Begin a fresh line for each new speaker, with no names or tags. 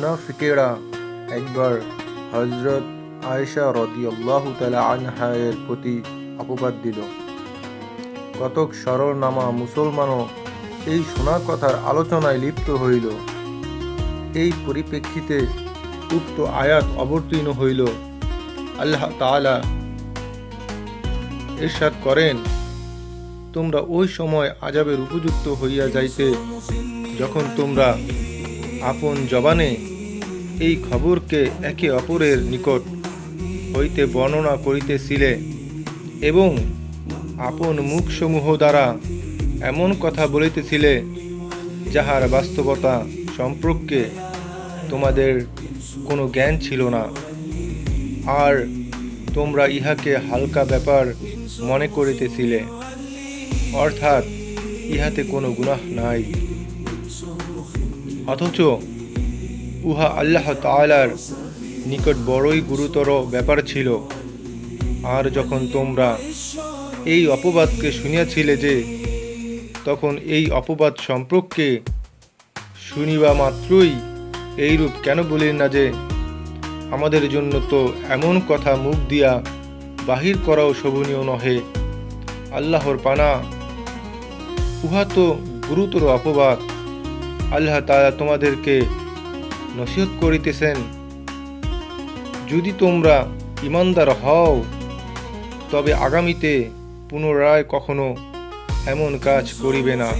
মুনাফিকেরা একবার হযরত আয়েশা রাদিয়াল্লাহু তাআলা আনহা এর প্রতি অপবাদ দিল। কতক সরল নামা মুসলমানও এই শোনা কথার আলোচনায় লিপ্ত হইল। এই পরিপ্রেক্ষিতে উক্ত আয়াত অবতীর্ণ হইল। আল্লাহ তাআলা ইরশাদ করেন, তোমরা ওই সময় আযাবের উপযুক্ত হইয়া যাইতে যখন তোমরা আপন জবানে এই খবরকে একে অপরের নিকট হইতে বর্ণনা করিতেছিলে এবং আপন মুখসমূহ দ্বারা এমন কথা বলিতেছিলে যাহার বাস্তবতা সম্পর্কে তোমাদের কোনো জ্ঞান ছিল না, আর তোমরা ইহাকে হালকা ব্যাপার মনে করিতেছিলে, অর্থাৎ ইহাতে কোনো গুনাহ নাই, অথচ উহা আল্লাহ তাআলার নিকট বড়ই গুরুতর ব্যাপার ছিল। আর যখন তোমরা এই অপবাদকে শুনিয়াছিলে যে তখন এই অপবাদ সম্পর্কে শুনিবা মাত্রই এইরূপ কেন বলিল না যে আমাদের জন্য তো এমন কথা মুখ দিয়া বাহির করাও শোভনীয় নহে, আল্লাহর পানা, উহা তো গুরুতর অপবাদ। আল্লাহ তাআলা তোমাদেরকে নসিহত করিতেছেন, যদি তোমরা ঈমানদার হও তবে আগামীতে পুনরায় কখনো এমন কাজ করিবে না।